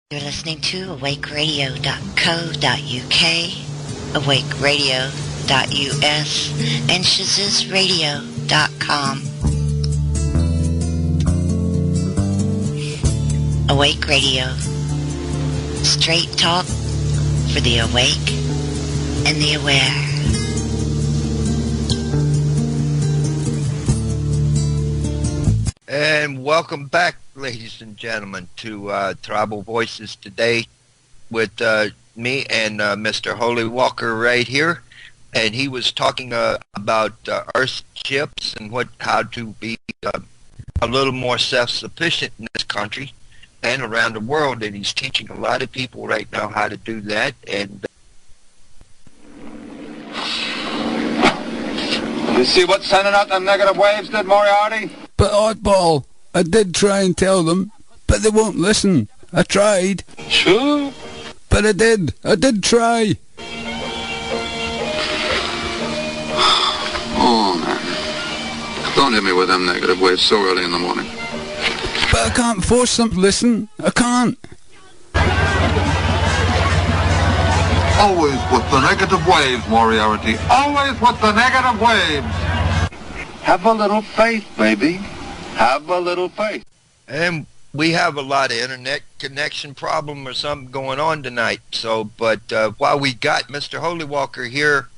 You're listening to awakeradio.co.uk, awakeradio.us, and shazizradio.com. Awake Radio. Straight talk for the awake and the aware. And welcome back, ladies and gentlemen, to Tribal Voices today with me and Mr. Holy Walker right here. And he was talking about Earth ships and how to be a little more self-sufficient in this country and around the world. And he's teaching a lot of people right now how to do that. And you see what sending out them negative waves did, Moriarty? But oddball, I did try and tell them, but they won't listen. I tried. Sure. But I did try. Oh, man. Don't hit me with them negative waves so early in the morning. But I can't force them to listen. I can't. Always with the negative waves, Moriarty. Always with the negative waves. Have a little faith, baby. Have a little faith. And we have a lot of internet connection problem or something going on tonight. So, but while we got Mr. Holy Walker here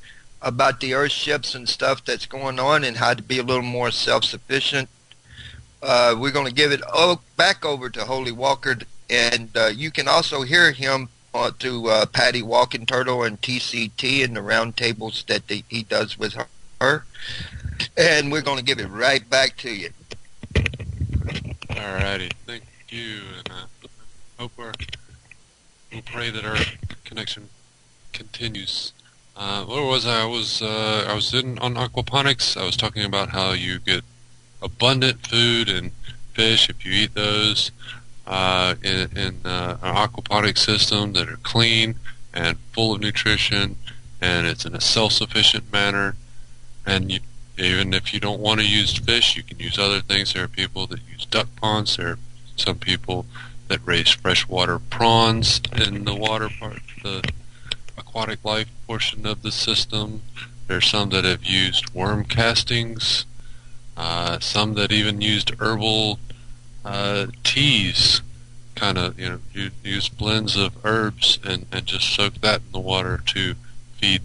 about the Earth ships and stuff that's going on and how to be a little more self-sufficient, we're going to give it back over to Holy Walker. And you can also hear him to Patty Walking Turtle and TCT and the round tables that he does with her. And we're going to give it right back to you. Alrighty, thank you, and we'll pray that our connection continues. Where was I? I was on aquaponics. I was talking about how you get abundant food and fish if you eat those in an aquaponic system that are clean and full of nutrition, and it's in a self-sufficient manner. And even if you don't want to use fish, you can use other things. There are people that use duck ponds. There are some people that raise freshwater prawns in the water part, the aquatic life portion of the system. There are some that have used worm castings. Some that even used herbal teas, kind of, use blends of herbs and just soak that in the water to feed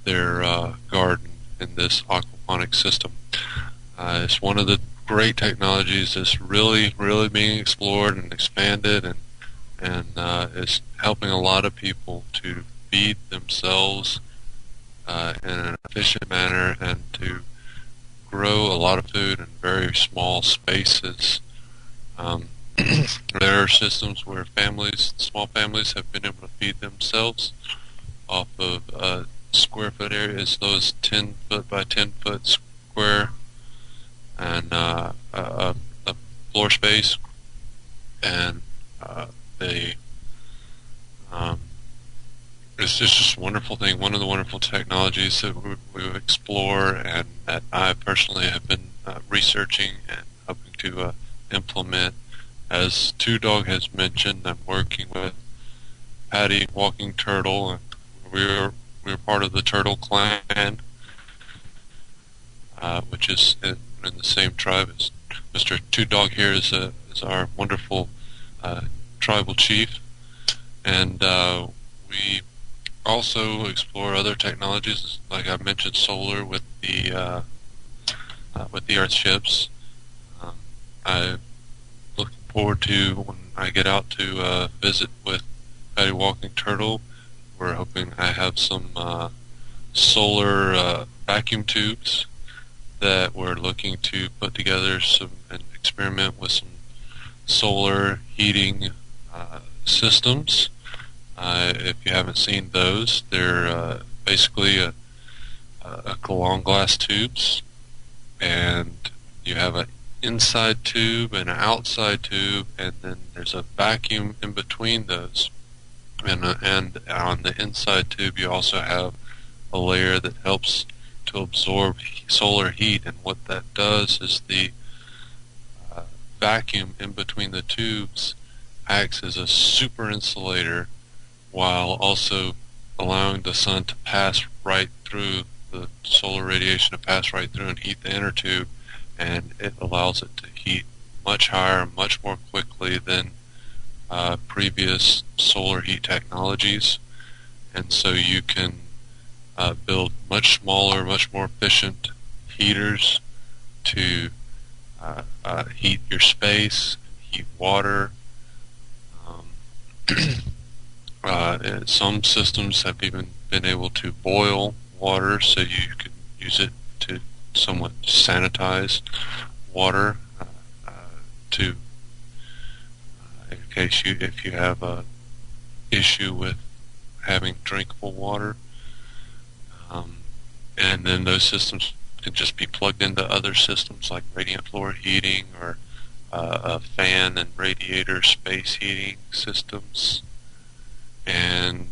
their garden in this aquaponic system. It's one of the great technologies that's really, really being explored and expanded, and it's helping a lot of people to feed themselves in an efficient manner and to grow a lot of food in very small spaces. There are systems where small families have been able to feed themselves off of square foot areas, those 10 foot by 10 foot square, and a floor space, and it's just a wonderful thing. One of the wonderful technologies that we explore and that I personally have been researching and hoping to implement. As Two Dog has mentioned, I'm working with Patty Walking Turtle, and we're part of the Turtle Clan, which is in the same tribe as Mr. Two Dog here is our wonderful tribal chief, and we also explore other technologies, like I mentioned, solar with the Earth ships. I'm looking forward to when I get out to visit with Patty Walking Turtle. We're hoping I have some solar vacuum tubes that we're looking to put together and experiment with some solar heating systems. If you haven't seen those, they're basically a long glass tubes, and you have an inside tube and an outside tube, and then there's a vacuum in between those. And on the inside tube, you also have a layer that helps to absorb solar heat. And what that does is the vacuum in between the tubes acts as a super insulator while also allowing the sun to pass right through, the solar radiation to pass right through and heat the inner tube, and it allows it to heat much higher, much more quickly than previous solar heat technologies. And so you can build much smaller, much more efficient heaters to heat your space, heat water. Some systems have even been able to boil water, so you can use it to somewhat sanitize water to in case if you have a issue with having drinkable water. And then those systems can just be plugged into other systems like radiant floor heating or fan and radiator space heating systems. And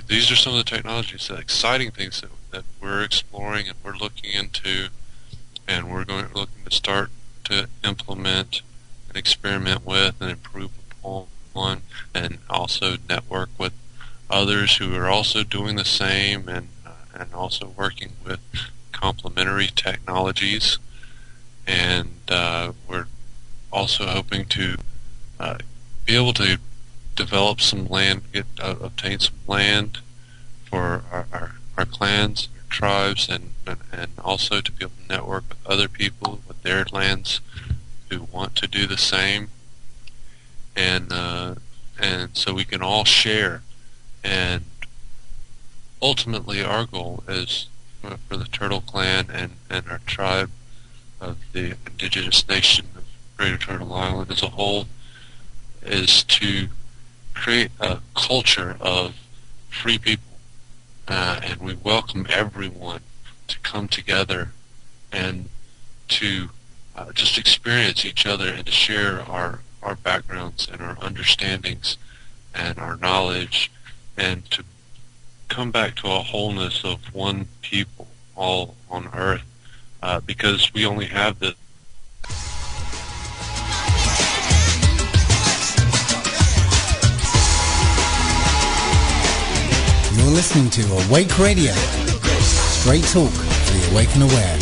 these are some of the technologies, the exciting things that we're exploring and we're looking into, and we're looking to start to implement and experiment with and improve upon, and also network with others who are also doing the same, and also working with complementary technologies. And we're also hoping to be able to develop some land, obtain some land for our clans, our tribes, and also to be able to network with other people with their lands who want to do the same, and so we can all share. And ultimately our goal is for the Turtle Clan and our tribe of the indigenous nation of Greater Turtle Island as a whole is to create a culture of free people, and we welcome everyone to come together and to just experience each other and to share our backgrounds and our understandings and our knowledge, and to come back to a wholeness of one people all on earth, because we only have this. You're listening to Awake Radio, straight talk for the awake and aware.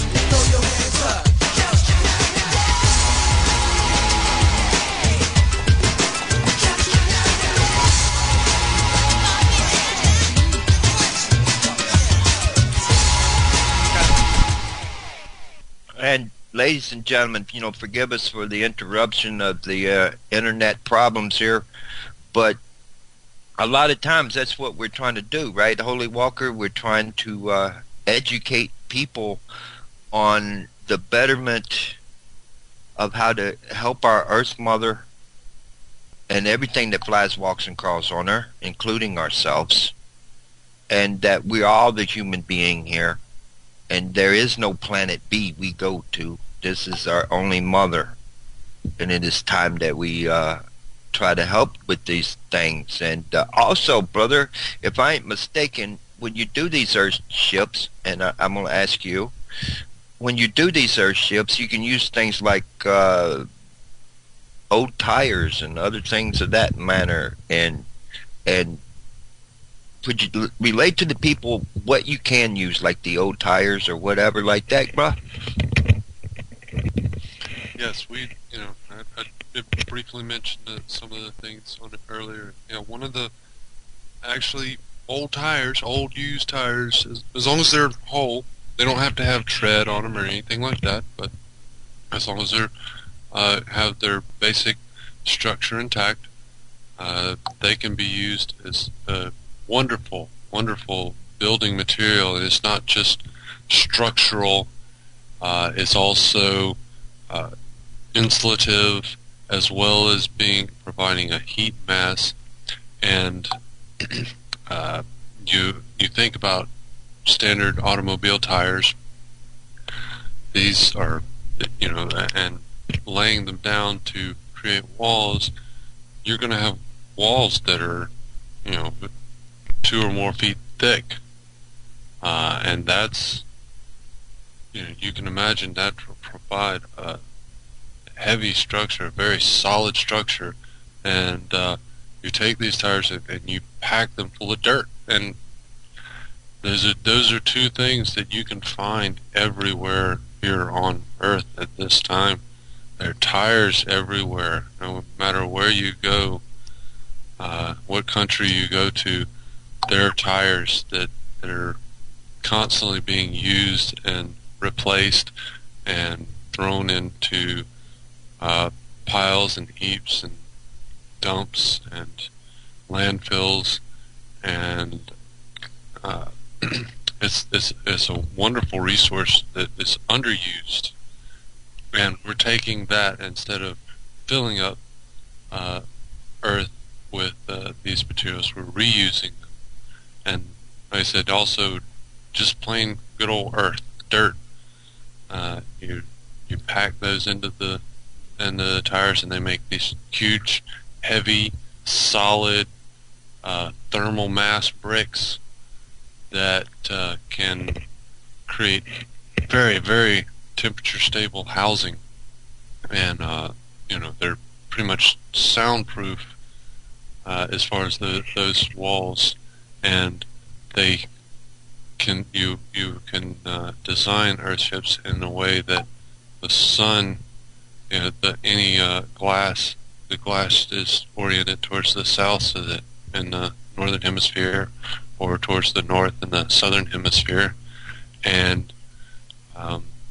And ladies and gentlemen, forgive us for the interruption of the internet problems here, but a lot of times that's what we're trying to do, right, Holy Walker? We're trying to educate people on the betterment of how to help our Earth Mother and everything that flies, walks, and crawls on her, including ourselves, and that we're all the human being here. And there is no planet B we go to. This is our only mother. And it is time that we try to help with these things. And also, brother, if I ain't mistaken, when you do these Earthships, and I'm going to ask you, when you do these Earthships, you can use things like old tires and other things of that manner. And could you relate to the people what you can use, like the old tires or whatever like that, bro? Yes, I did briefly mention some of the things on it earlier. One of the actually old tires, old used tires, as long as they're whole, they don't have to have tread on them or anything like that, but as long as they're have their basic structure intact, they can be used as wonderful building material. And it's not just structural, it's also insulative, as well as providing a heat mass. And you think about standard automobile tires, these are, and laying them down to create walls, you're going to have walls that are 2 or more feet thick, and that's, you can imagine that will provide a heavy structure, a very solid structure and you take these tires and you pack them full of dirt. And those are two things that you can find everywhere here on Earth at this time. There are tires everywhere, no matter where you go, what country you go to. There are tires that are constantly being used and replaced and thrown into piles and heaps and dumps and landfills, and it's a wonderful resource that is underused, and we're taking that instead of filling up Earth with these materials. We're reusing them, and like I said, also just plain good old earth, dirt. You pack those into the tires, and they make these huge, heavy, solid thermal mass bricks that can create very, very temperature stable housing, and they're pretty much soundproof as far as those walls, and they can you can design earthships in a way that the sun, the glass is oriented towards the south, so that in the northern hemisphere, or towards the north in the southern hemisphere, and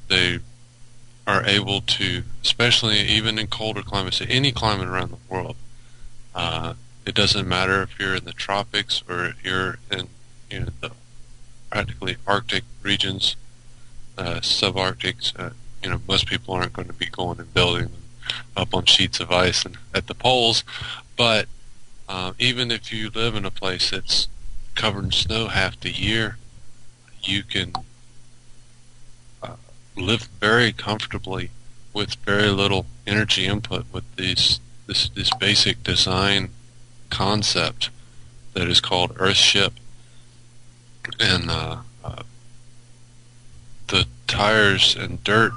they are able to, especially even in colder climates, any climate around the world. It doesn't matter if you're in the tropics or if you're in the practically Arctic regions, subarctics. Most people aren't going to be going and building them up on sheets of ice and at the poles, but even if you live in a place that's covered in snow half the year, you can live very comfortably with very little energy input with this basic design concept that is called Earthship. And the tires and dirt,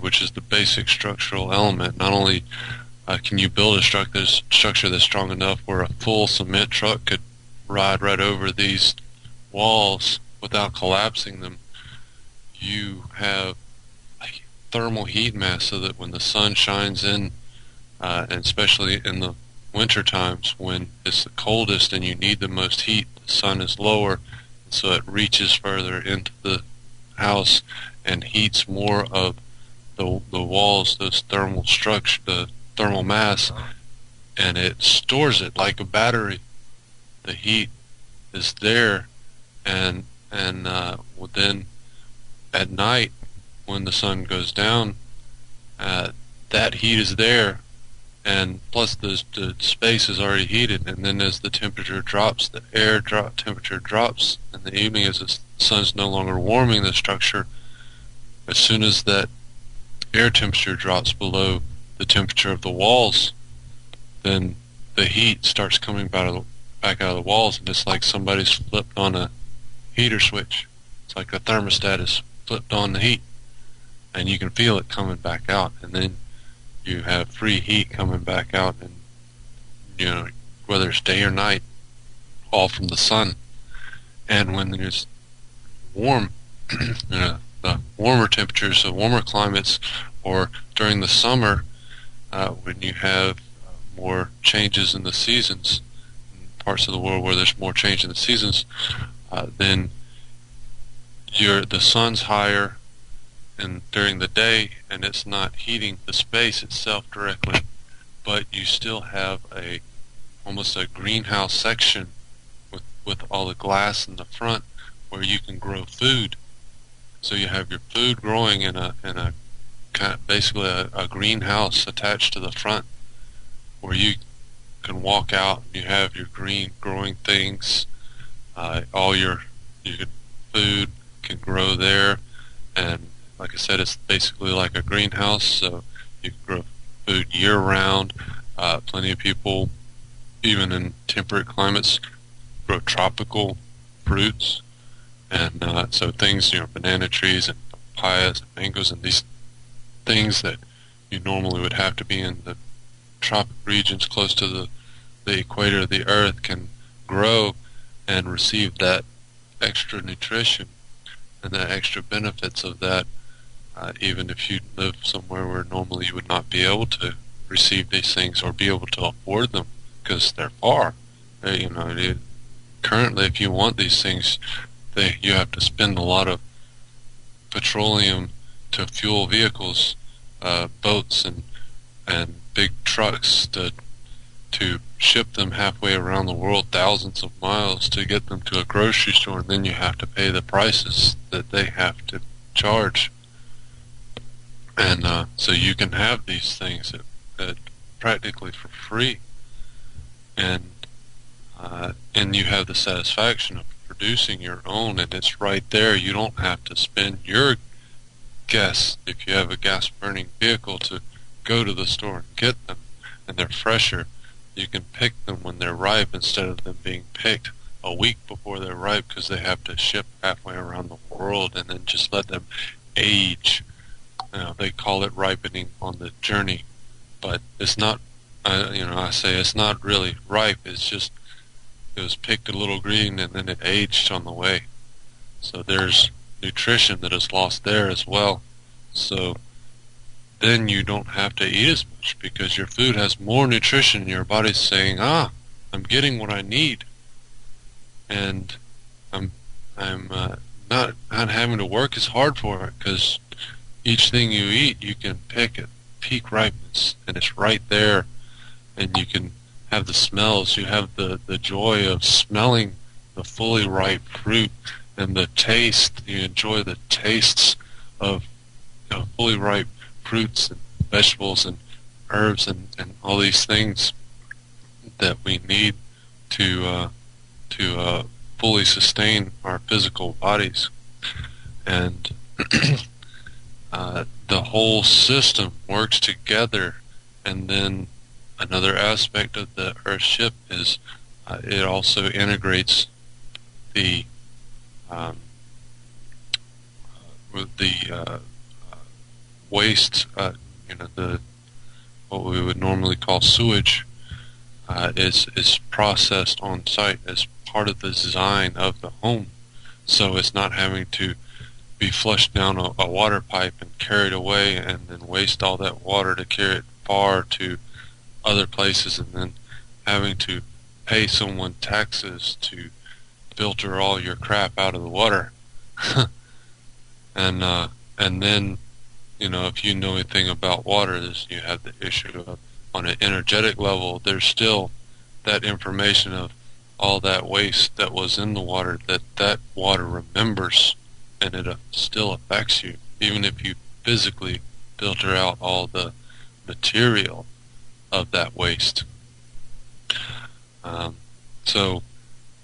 which is the basic structural element, not only can you build a structure that's strong enough where a full cement truck could ride right over these walls without collapsing them, you have a thermal heat mass, so that when the sun shines in, and especially in the winter times when it's the coldest and you need the most heat, the sun is lower, so it reaches further into the house and heats more of the walls, those thermal structure, the thermal mass, and it stores it like a battery. The heat is there, and then at night when the sun goes down, that heat is there, and plus the space is already heated, and then as the temperature drops, the temperature drops in the evening, as the sun's no longer warming the structure. As soon as that air temperature drops below the temperature of the walls, then the heat starts coming back out of the walls, and it's like somebody's flipped on a heater switch. It's like a thermostat is flipped on the heat, and you can feel it coming back out, and then you have free heat coming back out, and whether it's day or night, all from the sun. And when it's warm, the warmer temperatures, the warmer climates, or during the summer, when you have more changes in the seasons, in parts of the world where there's more change in the seasons, then the sun's higher and during the day, and it's not heating the space itself directly, but you still have almost a greenhouse section with all the glass in the front where you can grow food. So you have your food growing in a kind of basically a greenhouse attached to the front, where you can walk out and you have your green growing things. All your food can grow there, and like I said, it's basically like a greenhouse, so you can grow food year-round. Plenty of people, even in temperate climates, grow tropical fruits, and so things, banana trees and papayas and mangoes and these things that you normally would have to be in the tropic regions close to the equator of the Earth can grow and receive that extra nutrition and the extra benefits of that, even if you live somewhere where normally you would not be able to receive these things or be able to afford them because they're far. Currently, if you want these things, you have to spend a lot of petroleum to fuel vehicles, boats and big trucks to ship them halfway around the world, thousands of miles to get them to a grocery store, and then you have to pay the prices that they have to charge. And so you can have these things at practically for free, and you have the satisfaction of producing your own, and it's right there. You don't have to spend your gas, if you have a gas burning vehicle, to go to the store and get them, and they're fresher. You can pick them when they're ripe instead of them being picked a week before they're ripe because they have to ship halfway around the world and then just let them age. They call it ripening on the journey, but it's not. I say it's not really ripe. It's just it was picked a little green and then it aged on the way. So there's nutrition that is lost there as well. So then you don't have to eat as much because your food has more nutrition. Your body's saying, I'm getting what I need, and I'm not having to work as hard for it because each thing you eat you can pick at peak ripeness and it's right there, and you can have the smells. You have the joy of smelling the fully ripe fruit and the taste. You enjoy the tastes of fully ripe fruits and vegetables and herbs and all these things that we need to fully sustain our physical bodies. And the whole system works together. And then another aspect of the Earthship is it also integrates the waste, what we would normally call sewage, is processed on site as part of the design of the home. So it's not having to be flushed down a water pipe and carried away and then waste all that water to carry it far to other places and then having to pay someone taxes to filter all your crap out of the water. And then, if you know anything about water, you have the issue of, on an energetic level, there's still that information of all that waste that was in the water that water remembers, and it still affects you, even if you physically filter out all the material of that waste. So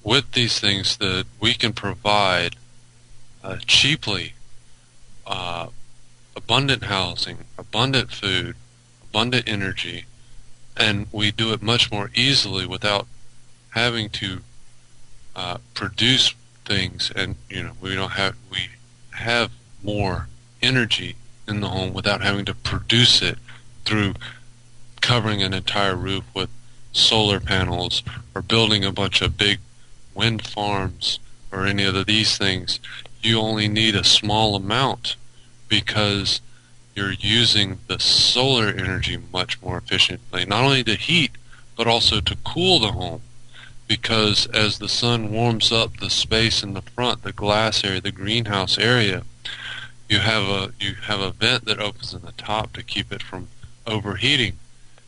with these things that we can provide cheaply, abundant housing, abundant food, abundant energy, and we do it much more easily without having to produce things. And we have more energy in the home without having to produce it through covering an entire roof with solar panels or building a bunch of big wind farms or any of these things. You only need a small amount because you're using the solar energy much more efficiently, not only to heat but also to cool the home, because as the sun warms up the space in the front, the glass area, the greenhouse area, you have a vent that opens in the top to keep it from overheating.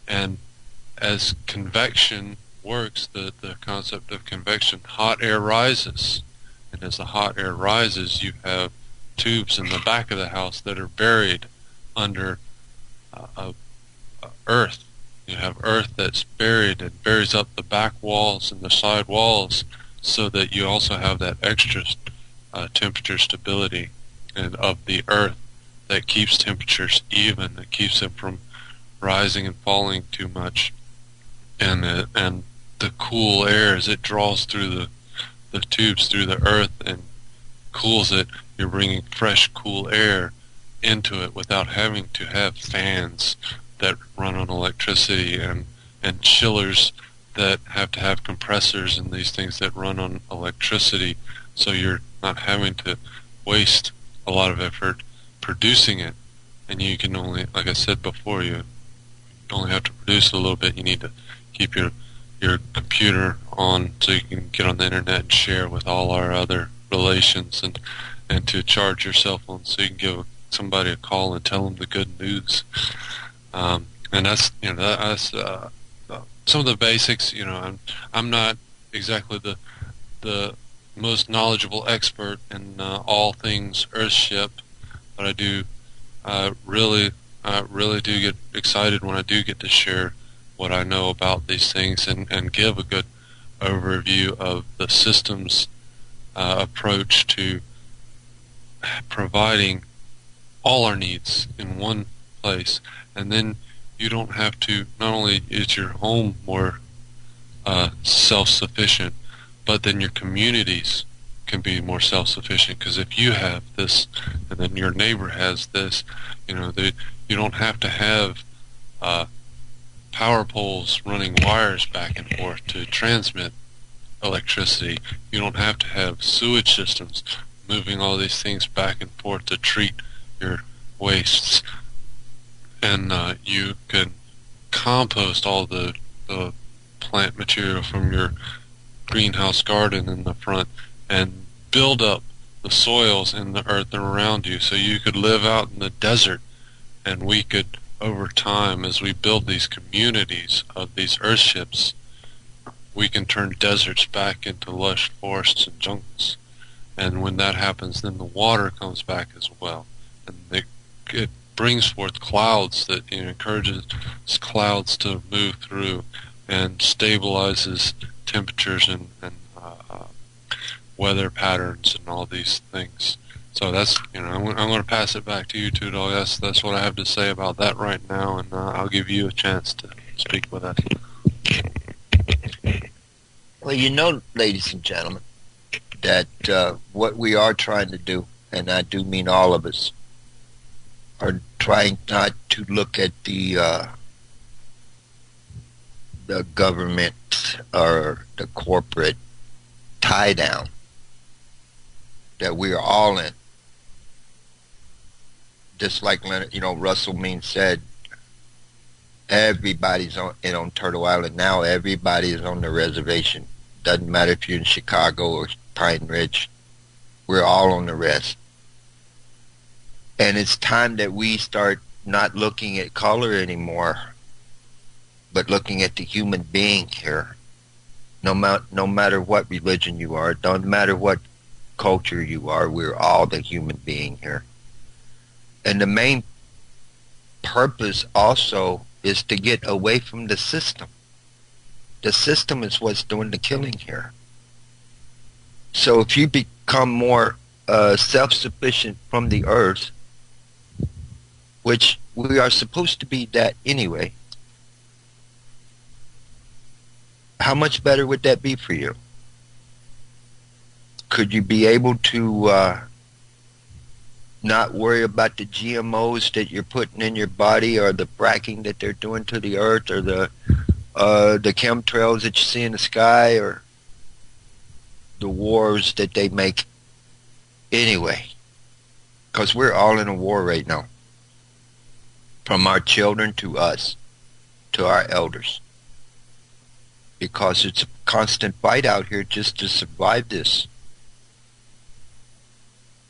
And as convection works, the concept of convection, hot air rises, and as the hot air rises, you have tubes in the back of the house that are buried under earth. You have earth that's buried and buries up the back walls and the side walls, so that you also have that extra temperature stability and of the earth that keeps temperatures even, that keeps them from rising and falling too much. And the cool air, as it draws through the tubes through the earth and cools it, you're bringing fresh, cool air into it without having to have fans that run on electricity, and chillers that have to have compressors and these things that run on electricity, so you're not having to waste a lot of effort producing it. And you can only, like I said before, you only have to produce a little bit. You need to keep your computer on so you can get on the internet and share with all our other relations, and to charge your cell phone so you can give somebody a call and tell them the good news. And that's, that's some of the basics. I'm not exactly the most knowledgeable expert in all things Earthship, but I do really do get excited when I do get to share what I know about these things, and give a good overview of the system's approach to providing all our needs in one place. And then you don't have to, not only is your home more self-sufficient, but then your communities can be more self-sufficient, because if you have this and then your neighbor has this, you don't have to have power poles running wires back and forth to transmit electricity. You don't have to have sewage systems moving all these things back and forth to treat your wastes. And you can compost all the plant material from your greenhouse garden in the front and build up the soils in the earth around you, so you could live out in the desert. And we could, over time, as we build these communities of these Earthships, we can turn deserts back into lush forests and jungles. And when that happens, then the water comes back as well. And it brings forth clouds that encourages clouds to move through, and stabilizes temperatures and weather patterns and all these things. So that's, I'm going to pass it back to you, Two Dog. That's what I have to say about that right now, and I'll give you a chance to speak with us. Well, ladies and gentlemen, that what we are trying to do, and I do mean all of us, are trying not to look at the government or the corporate tie down that we are all in. Just like Russell Means said, everybody's on Turtle Island now. Everybody is on the reservation. Doesn't matter if you're in Chicago or Pine Ridge. We're all on the rest. And it's time that we start not looking at color anymore, but looking at the human being here. No matter what religion you are, don't matter what culture you are, we're all the human being here. And the main purpose also is to get away from the system. The system is what's doing the killing here. So if you become more self-sufficient from the earth, which we are supposed to be that anyway, how much better would that be for you? Could you be able to not worry about the GMOs that you're putting in your body, or the fracking that they're doing to the earth, or the chemtrails that you see in the sky, or the wars that they make anyway? Because we're all in a war right now. From our children to us, to our elders. Because it's a constant fight out here just to survive this.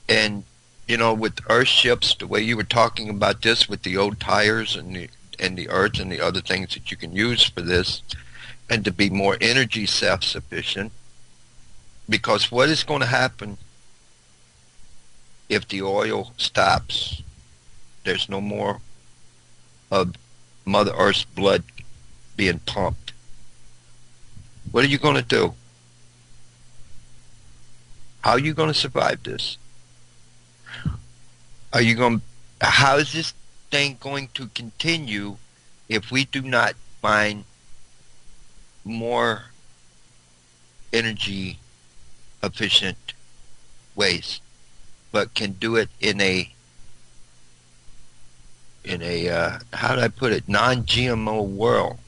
And, with Earthships, the way you were talking about this with the old tires and the earth and the other things that you can use for this, and to be more energy self-sufficient, because what is going to happen if the oil stops? There's no more of Mother Earth's blood being pumped. What are you going to do? How are you going to survive this? How is this thing going to continue if we do not find more energy efficient ways, but can do it in a in a how do I put it, non-GMO world,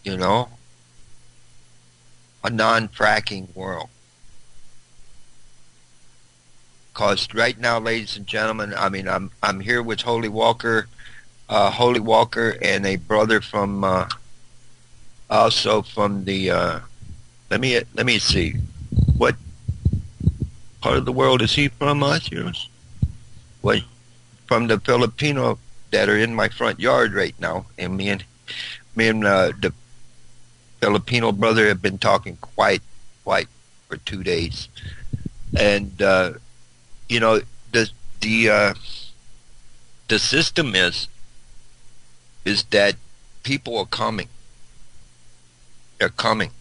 you know, a non-fracking world. Because right now, ladies and gentlemen, I mean, I'm here with Holy Walker, and a brother from also from the let me see, what part of the world is he from? Us, yours? What, from the Filipino that are in my front yard right now, and me and the Filipino brother have been talking quite for 2 days, and you know, the the system is that people are coming. They're coming.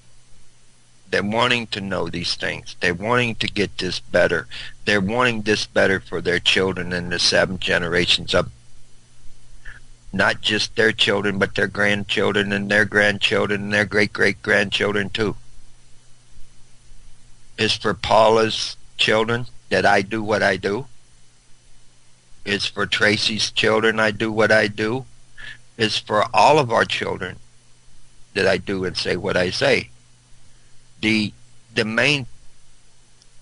They're wanting to know these things. They're wanting to get this better. They're wanting this better for their children and the 7 generations up. Not just their children, but their grandchildren and their grandchildren and their great-great-grandchildren too. It's for Paula's children that I do what I do. It's for Tracy's children I do what I do. It's for all of our children that I do and say what I say. The main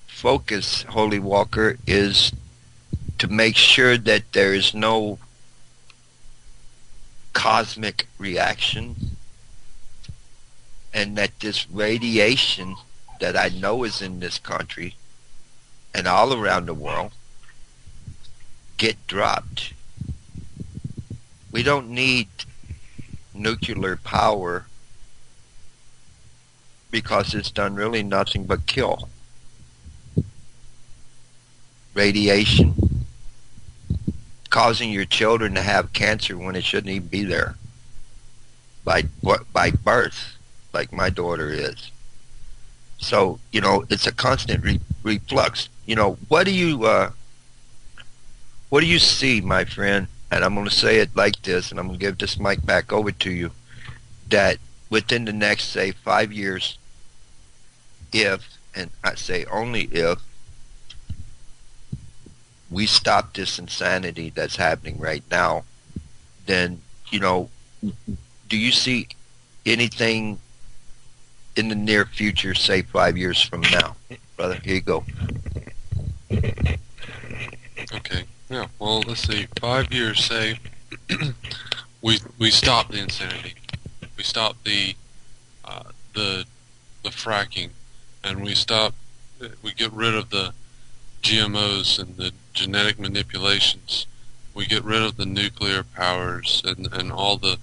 focus, Holy Walker, is to make sure that there is no cosmic reaction, and that this radiation that I know is in this country and all around the world get dropped. We don't need nuclear power because it's done really nothing but kill. Radiation, causing your children to have cancer when it shouldn't even be there by birth, like my daughter is. So, you know, it's a constant reflux. You know, what do you see, my friend? And I'm going to say it like this, and I'm going to give this mic back over to you, that within the next, say, 5 years, if, and I say only if, we stop this insanity that's happening right now, then, you know, do you see anything in the near future, say 5 years from now? Brother, here you go. Okay. Yeah. Well, let's see. 5 years, say, we stop the insanity. We stop the fracking, and we get rid of the GMOs and the genetic manipulations. We get rid of the nuclear powers and all the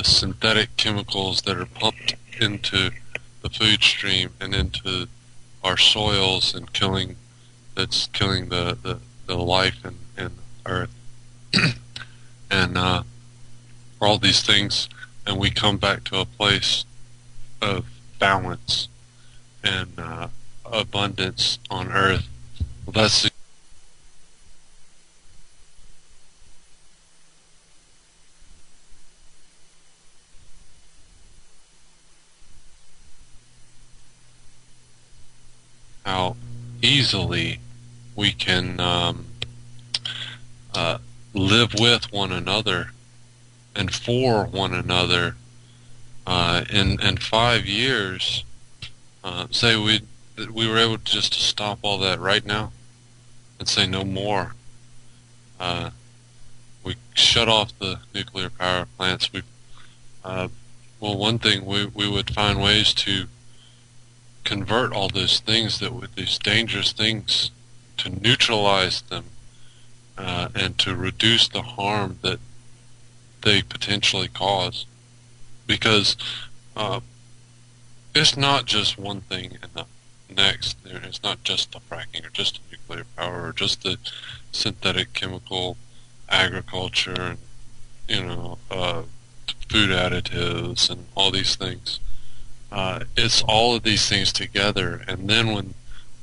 synthetic chemicals that are pumped into the food stream and into our soils and killing the life in Earth and all these things, and we come back to a place of balance and abundance on Earth. Well, that's how easily we can live with one another and for one another. In 5 years, say we were able to just stop all that right now and say no more. We shut off the nuclear power plants. Well, one thing, we would find ways to convert all those things these dangerous things, to neutralize them and to reduce the harm that they potentially cause. Because it's not just one thing and the next. It's not just the fracking or just the nuclear power or just the synthetic chemical agriculture and food additives and all these things. It's all of these things together, and then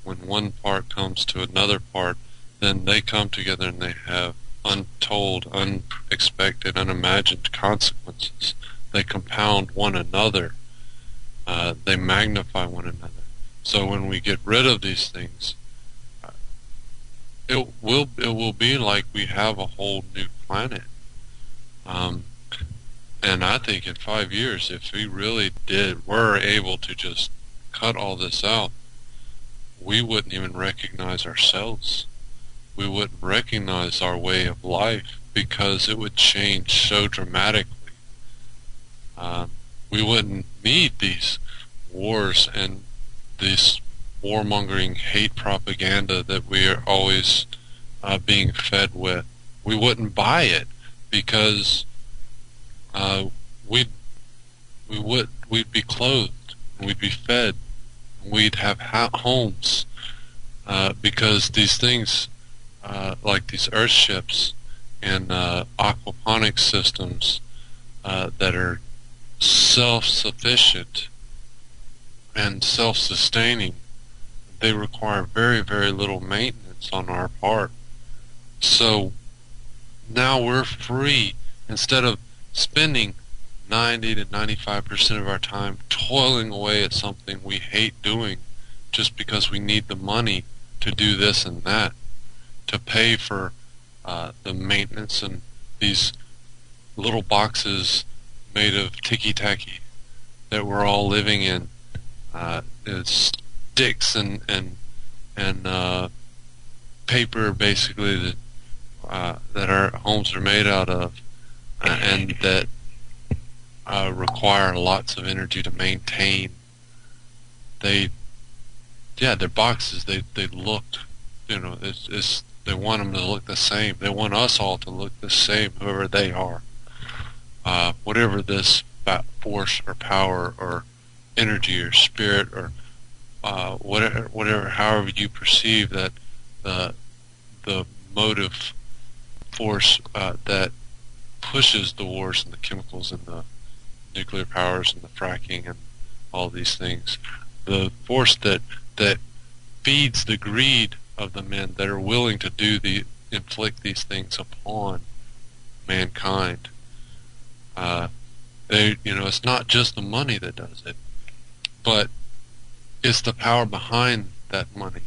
when one part comes to another part, then they come together and they have untold, unexpected, unimagined consequences. They compound one another. They magnify one another. So when we get rid of these things, it will be like we have a whole new planet. Um, and I think in 5 years, if we really were able to just cut all this out, we wouldn't even recognize ourselves. We wouldn't recognize our way of life because it would change so dramatically. We wouldn't need these wars and this warmongering hate propaganda that we are always being fed with. We wouldn't buy it because we'd be clothed, we'd be fed, we'd have homes, because these things like these earth ships and aquaponics systems that are self-sufficient and self-sustaining, they require very, very little maintenance on our part. So now we're free. Instead of spending 90 to 95% of our time toiling away at something we hate doing just because we need the money to do this and that, to pay for the maintenance and these little boxes made of ticky-tacky that we're all living in. It's sticks and paper, basically, that our homes are made out of, and that require lots of energy to maintain. They're boxes. They look, they want them to look the same. They want us all to look the same, whoever they are. Whatever this force or power or energy or spirit or whatever, however you perceive that the motive force that pushes the wars and the chemicals and the nuclear powers and the fracking and all these things, the force that feeds the greed of the men that are willing to inflict these things upon mankind. It's not just the money that does it, but it's the power behind that money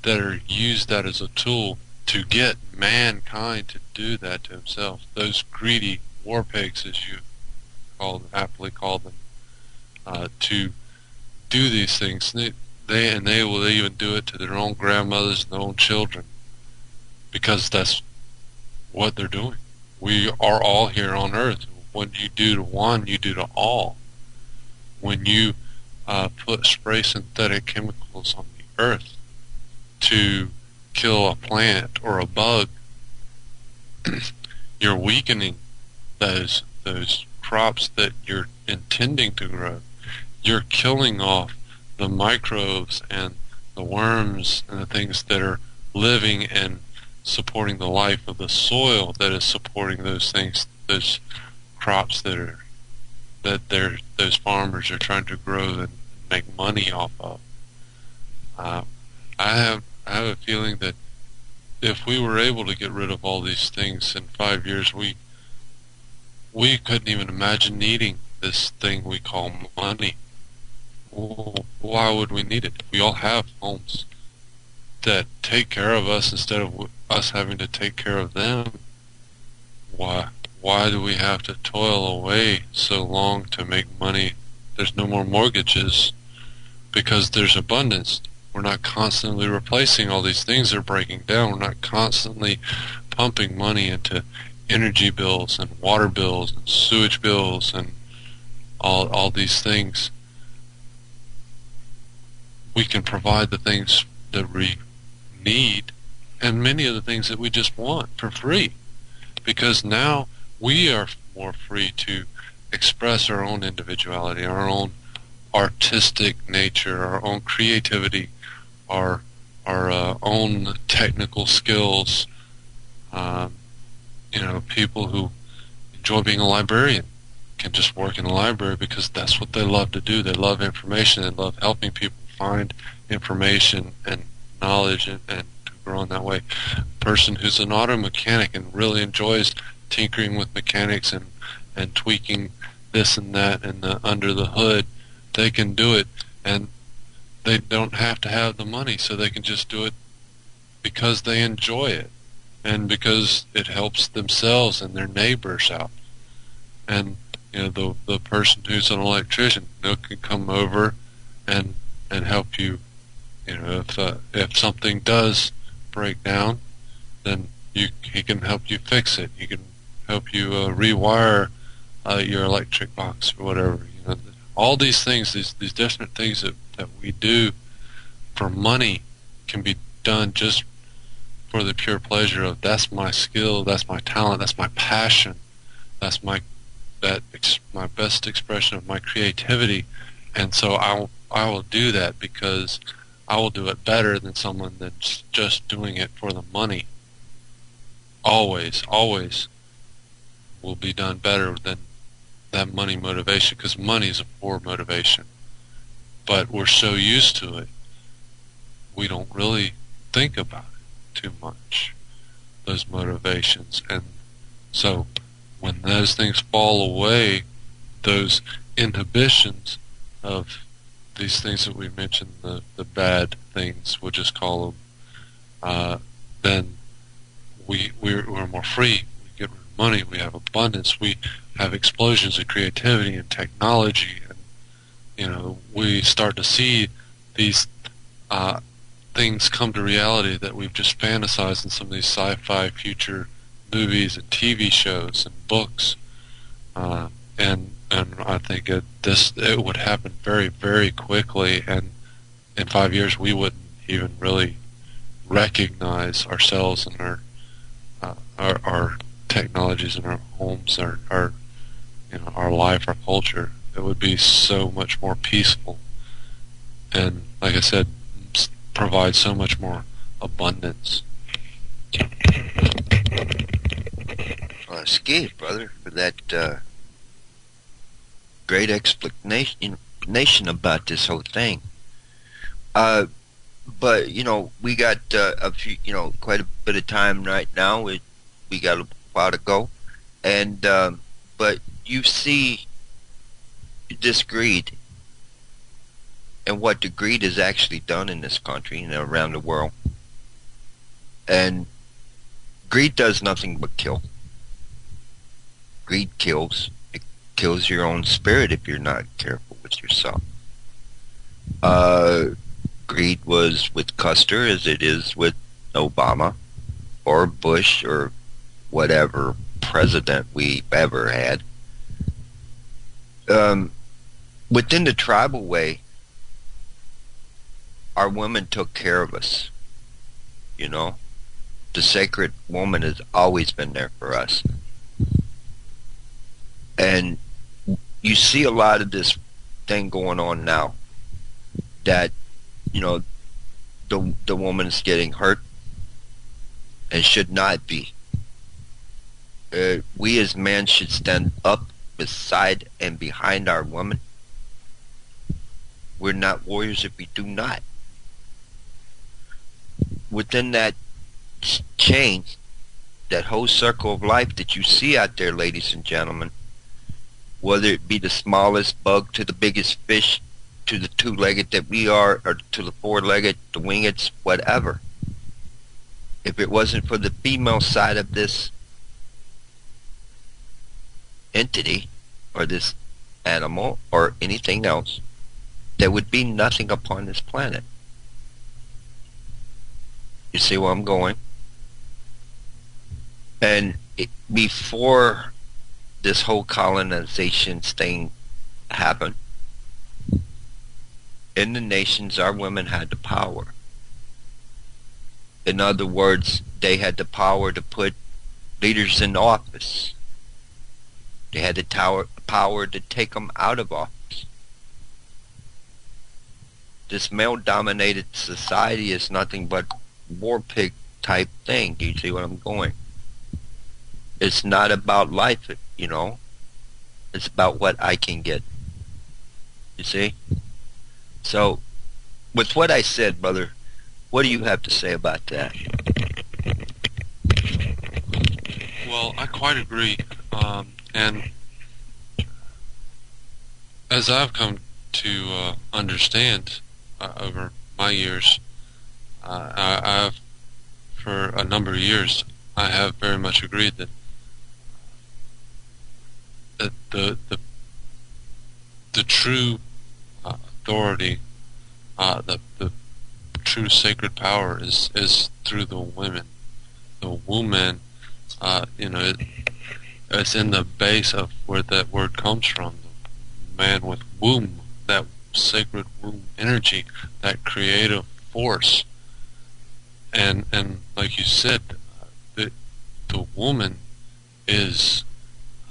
that are used that as a tool to get mankind to do that to himself. Those greedy war pigs, as you aptly call them, to do these things. They will even do it to their own grandmothers and their own children, because that's what they're doing. We are all here on Earth. What you do to one, you do to all. When you spray synthetic chemicals on the Earth to kill a plant or a bug, you're weakening those crops that you're intending to grow. You're killing off the microbes and the worms and the things that are living and supporting the life of the soil that is supporting those things, those crops those farmers are trying to grow and make money off of. I have a feeling that if we were able to get rid of all these things in 5 years, we couldn't even imagine needing this thing we call money. Why would we need it? We all have homes that take care of us instead of us having to take care of them. Why do we have to toil away so long to make money? There's no more mortgages because there's abundance. We're not constantly replacing all these things that are breaking down. We're not constantly pumping money into energy bills and water bills and sewage bills and all these things. We can provide the things that we need and many of the things that we just want for free, because now we are more free to express our own individuality, our own artistic nature, our own creativity, our own technical skills. People who enjoy being a librarian can just work in a library because that's what they love to do. They love information. They love helping people find information and knowledge and to grow in that way. A person who's an auto mechanic and really enjoys tinkering with mechanics and tweaking this and that and under the hood, they can do it, and they don't have to have the money, so they can just do it because they enjoy it, and because it helps themselves and their neighbors out. And the person who's an electrician, can come over and help you. If something does break down, then he can help you fix it. He can help you rewire your electric box or whatever. All these things, these different things that we do for money, can be done just for the pure pleasure of, that's my skill, that's my talent, that's my passion, that's my best expression of my creativity, and so I will do that because I will do it better than someone that's just doing it for the money. Always will be done better than that money motivation, because money is a poor motivation. But we're so used to it, we don't really think about it too much, those motivations. And so when those things fall away, those inhibitions of these things that we mentioned, the bad things, we'll just call them, then we're more free. We get rid of money, we have abundance, we have explosions of creativity and technology, and we start to see these things come to reality that we've just fantasized in some of these sci-fi future movies and TV shows and books, and I think it would happen very, very quickly, and in 5 years we wouldn't even really recognize ourselves and our technologies in our homes, our life, our culture. It would be so much more peaceful, and like I said, provide so much more abundance. Ski, brother, for that great explanation about this whole thing. But we got a few, quite a bit of time right now. We got a while to go, and but you see this greed and what the greed has actually done in this country and around the world. And greed does nothing but kill. Greed kills. It kills your own spirit if you're not careful with yourself. Greed was with Custer as it is with Obama or Bush or whatever president we've ever had. Within the tribal way, our women took care of us. The sacred woman has always been there for us. And you see a lot of this thing going on now, that the woman is getting hurt and should not be. We as men should stand up beside and behind our woman. We're not warriors if we do not. Within that chain, that whole circle of life that you see out there, ladies and gentlemen, whether it be the smallest bug to the biggest fish, to the two-legged that we are, or to the four-legged, the wingeds, whatever. If it wasn't for the female side of this entity, or this animal, or anything else, there would be nothing upon this planet. You see where I'm going? And before this whole colonization thing happened, in the nations, our women had the power. In other words, they had the power to put leaders in office. They had the power to take them out of office. This male-dominated society is nothing but war pig type thing. Do you see what I'm going? It's not about life, It's about what I can get. You see? So, with what I said, brother, what do you have to say about that? Well, I quite agree. And as I've come to understand over my years, I've for a number of years, I have very much agreed that the true authority, the true sacred power is through the women. The woman, it's in the base of where that word comes from. The man with womb, that sacred womb energy, that creative force. And like you said, the woman is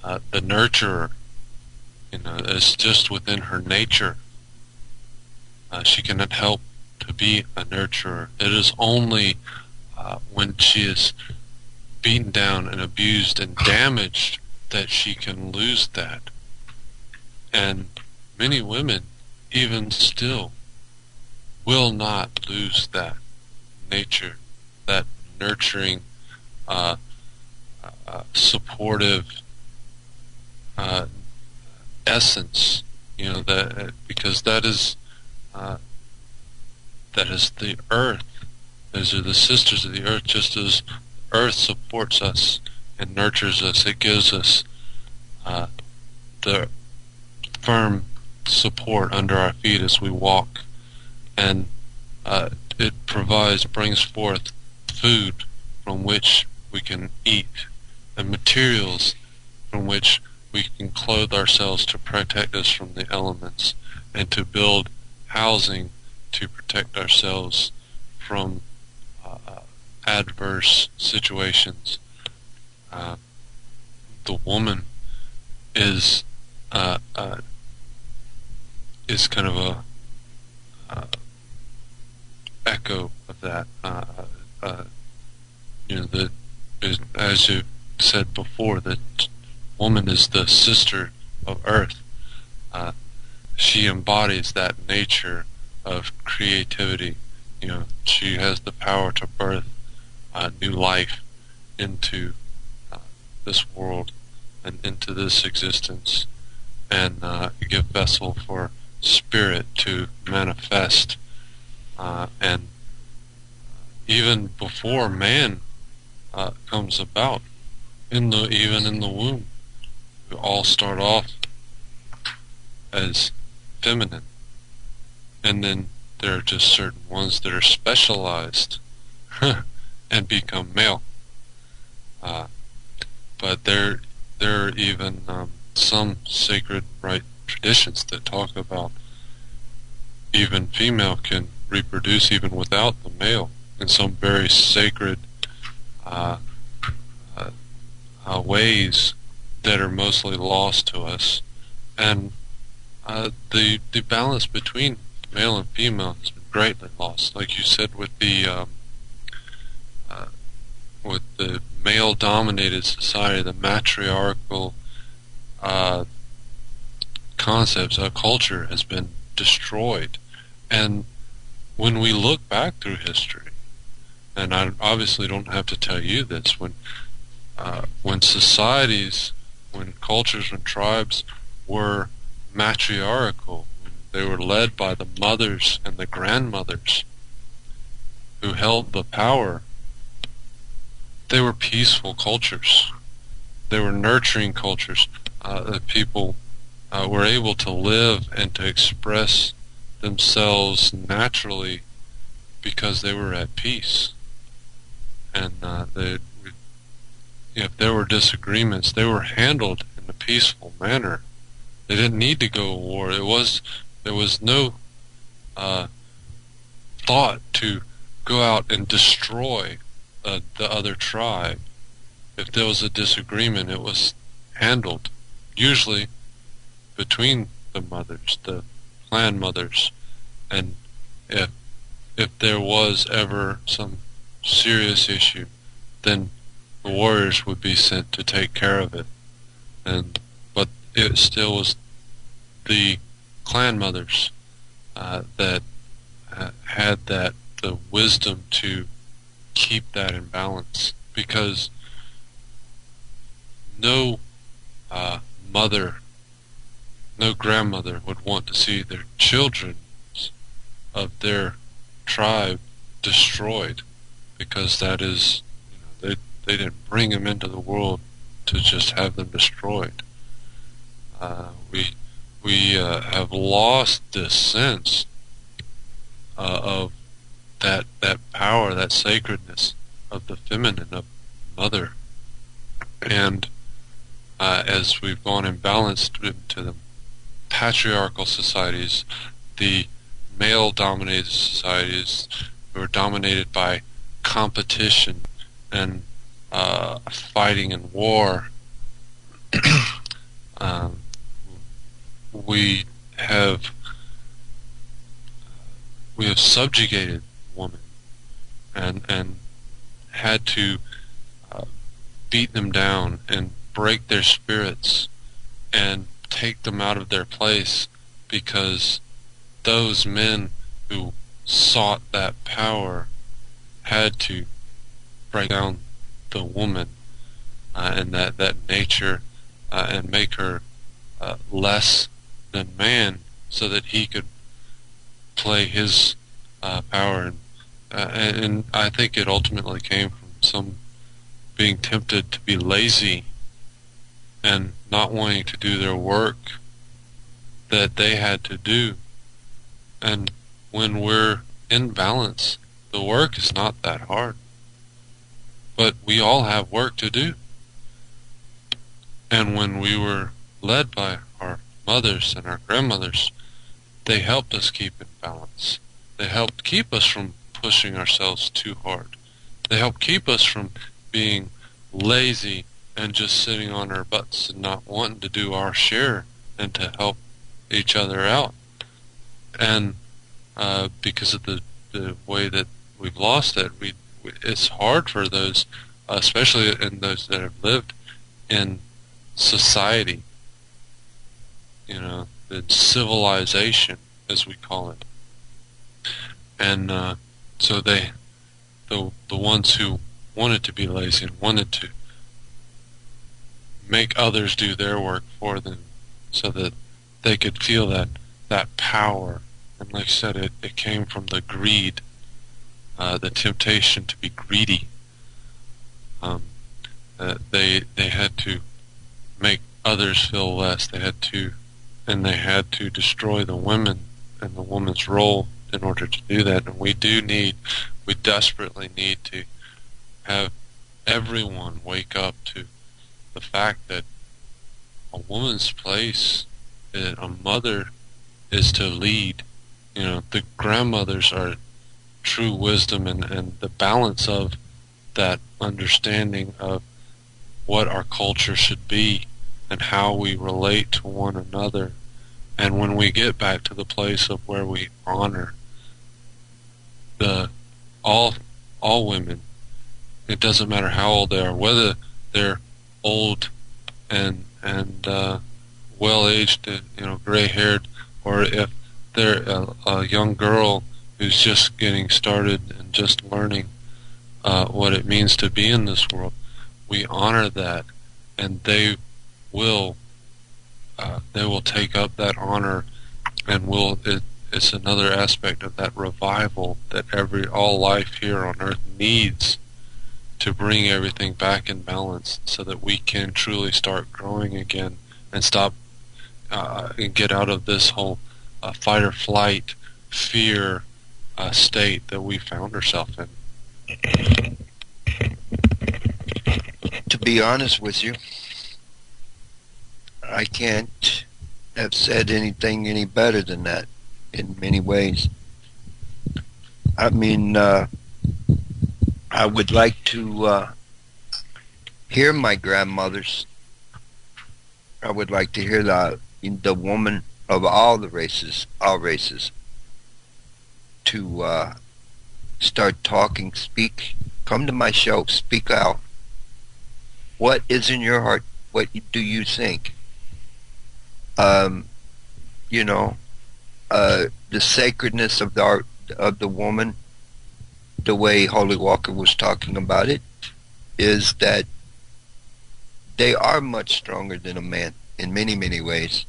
the nurturer. It's just within her nature. She cannot help to be a nurturer. It is only when she is beaten down and abused and damaged that she can lose that. And many women, even still, will not lose that nature, that nurturing, supportive essence. Because that is the earth. Those are the sisters of the earth. Just as earth supports us and nurtures us, it gives us the firm support under our feet as we walk, and it brings forth food from which we can eat, and materials from which we can clothe ourselves to protect us from the elements, and to build housing to protect ourselves from adverse situations. The woman is kind of a echo of that. As you said before, that woman is the sister of earth. She embodies that nature of creativity. She has the power to birth new life into this world and into this existence, and give vessel for spirit to manifest. And even before man comes about, even in the womb, we all start off as feminine, and then there are just certain ones that are specialized and become male. But there are even some sacred rite traditions that talk about even female can reproduce even without the male in some very sacred ways that are mostly lost to us. And the balance between male and female has been greatly lost. Like you said, with the male-dominated society, the matriarchal concepts, culture has been destroyed. And when we look back through history, and I obviously don't have to tell you this, when societies, when cultures, when tribes were matriarchal, they were led by the mothers and the grandmothers who held the power. They were peaceful cultures. They were nurturing cultures. The people were able to live and to express themselves naturally because they were at peace. And if there were disagreements, they were handled in a peaceful manner. They didn't need to go to war. There was no thought to go out and destroy the other tribe. If there was a disagreement, it was handled usually between the mothers, the clan mothers, and if there was ever some serious issue, then the warriors would be sent to take care of it. But it still was the clan mothers that had the wisdom to keep that in balance, because no mother, no grandmother would want to see their children of their tribe destroyed. because that is, they didn't bring them into the world to just have them destroyed. We have lost this sense of that power, that sacredness of the feminine, of mother. And as we've gone imbalanced into the patriarchal societies, the male-dominated societies who are dominated by competition and fighting and war, we have subjugated women and had to beat them down and break their spirits and take them out of their place, because those men who sought that power had to break down the woman and that nature and make her less than man, so that he could play his power. And I think it ultimately came from some being tempted to be lazy and not wanting to do their work that they had to do. And when we're in balance, the work is not that hard. But we all have work to do. And when we were led by our mothers and our grandmothers, they helped us keep in balance. They helped keep us from pushing ourselves too hard. They helped keep us from being lazy and just sitting on our butts and not wanting to do our share and to help each other out. And because of the way that we've lost it, it's hard for those, especially in those that have lived in society, the civilization, as we call it. And so the ones who wanted to be lazy and wanted to make others do their work for them so that they could feel that power. And like I said, it came from the greed, the temptation to be greedy. They had to make others feel less. They had to destroy the women and the woman's role in order to do that. And we desperately need to have everyone wake up to the fact that a woman's place, a mother, is to lead. The grandmothers are true wisdom and the balance of that understanding of what our culture should be and how we relate to one another. And when we get back to the place of where we honor all women, it doesn't matter how old they are, whether they're old and well-aged, gray-haired, or if they're a young girl who's just getting started and just learning what it means to be in this world. We honor that, and they will take up that honor, and it's another aspect of that revival that all life here on earth needs to bring everything back in balance, so that we can truly start growing again and stop and get out of this whole fight or flight, fear state that we found ourselves in. To be honest with you, I can't have said anything any better than that in many ways. I mean, I would like to hear my grandmothers. I would like to hear the woman of all races, to start talking, speak, come to my show, speak out. What is in your heart? What do you think? The sacredness of the woman, the way Holy Walker was talking about it, is that they are much stronger than a man in many, many ways.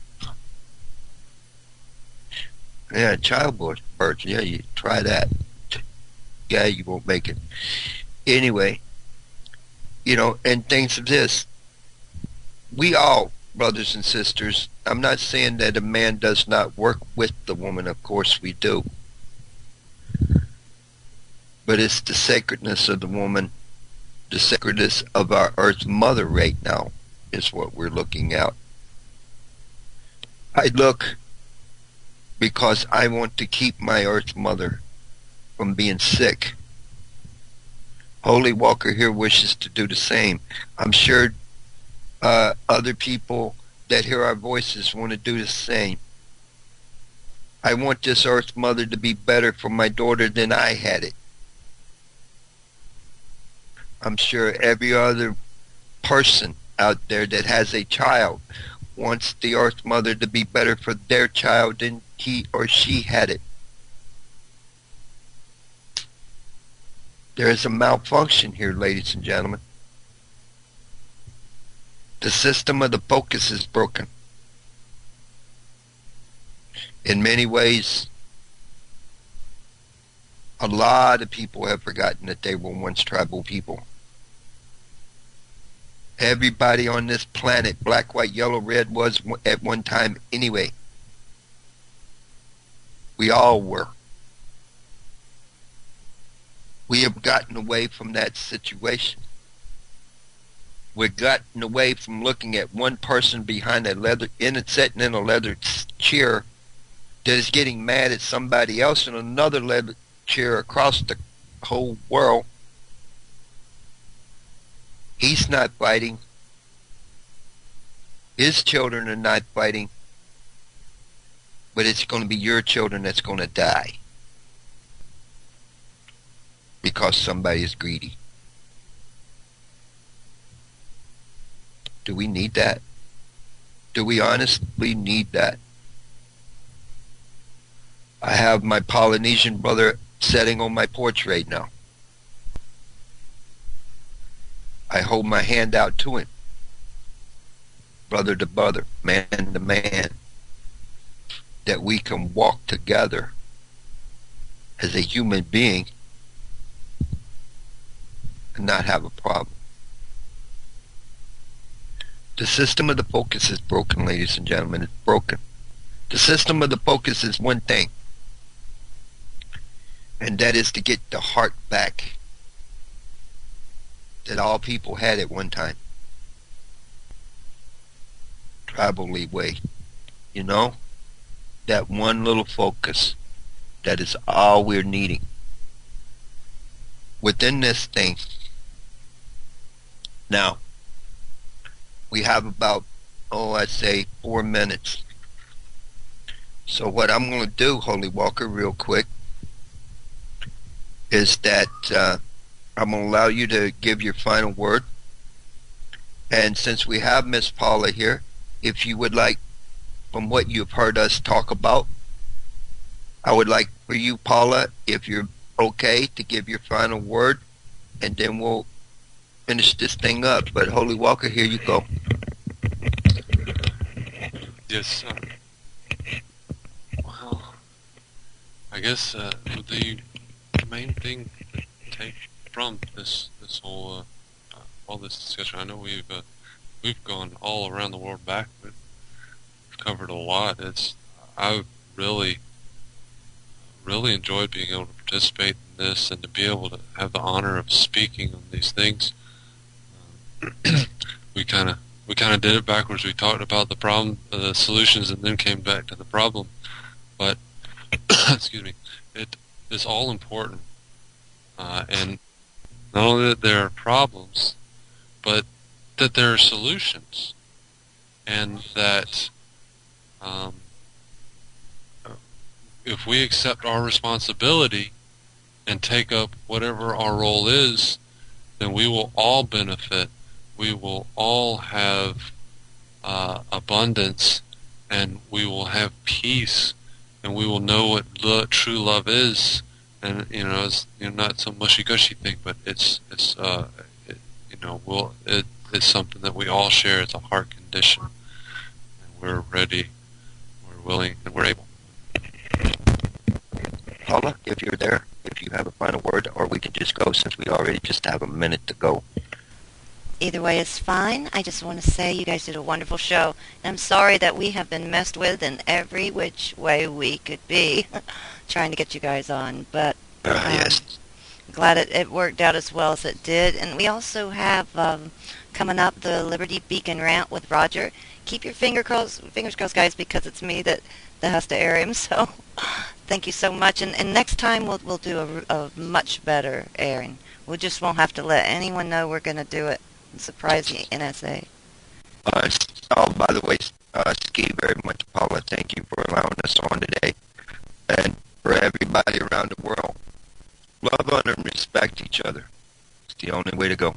Yeah, childbirth. Yeah, you try that. Yeah, you won't make it. Anyway, and things of this. We all, brothers and sisters, I'm not saying that a man does not work with the woman. Of course we do. But it's the sacredness of the woman, the sacredness of our Earth Mother right now is what we're looking at. I look because I want to keep my Earth Mother from being sick. Holy Walker here wishes to do the same. I'm sure other people that hear our voices want to do the same. I want this Earth Mother to be better for my daughter than I had it. I'm sure every other person out there that has a child wants the Earth Mother to be better for their child than he or she had it. There is a malfunction here, ladies and gentlemen. The system of the focus is broken. In many ways, a lot of people have forgotten that they were once tribal people. Everybody on this planet, black, white, yellow, red, was at one time anyway. We all were. We have gotten away from that situation. We've gotten away from looking at one person behind a leather, sitting in a leather chair that is getting mad at somebody else in another leather chair across the whole world. He's not fighting. His children are not fighting. But it's going to be your children that's going to die. Because somebody is greedy. Do we need that? Do we honestly need that? I have my Polynesian brother sitting on my porch right now. I hold my hand out to him. Brother to brother, man to man. That we can walk together as a human being and not have a problem. The system of the focus is broken, ladies and gentlemen. It's broken. The system of the focus is one thing, and that is to get the heart back that all people had at one time. Tribally way. That one little focus. That is all we're needing. Within this thing. Now, we have about, I'd say 4 minutes. So what I'm going to do, Holy Walker, real quick, is that I'm going to allow you to give your final word. And since we have Miss Paula here, if you would like, from what you've heard us talk about, I would like for you, Paula, if you're okay, to give your final word, and then we'll finish this thing up. But Holy Walker, here you go. Yes, well, I guess the main thing to take from this whole all this discussion, I know we've gone all around the world back, but we've covered a lot. I've really enjoyed being able to participate in this and to be able to have the honor of speaking on these things. We kind of did it backwards. We talked about the problem, the solutions, and then came back to the problem. But excuse me, it is all important, and not only that there are problems, but that there are solutions, and that if we accept our responsibility and take up whatever our role is, then we will all benefit. We will all have abundance, and we will have peace, and we will know what true love is. And it's not some mushy-gushy thing, but it's something that we all share. It's a heart condition, and we're ready, we're willing, and we're able. Paula, if you're there, if you have a final word, or we can just go since we already just have a minute to go. Either way is fine. I just want to say you guys did a wonderful show. And I'm sorry that we have been messed with in every which way we could be trying to get you guys on. But Yes. glad it worked out as well as it did. And we also have coming up the Liberty Beacon rant with Roger. Keep your fingers crossed, guys, because it's me that has to air him. So thank you so much. And next time we'll do a much better airing. We just won't have to let anyone know we're going to do it. Surprise the NSA. Oh, by the way, Ski, very much, Paula, thank you for allowing us on today. And for everybody around the world, love, honor, and respect each other. It's the only way to go.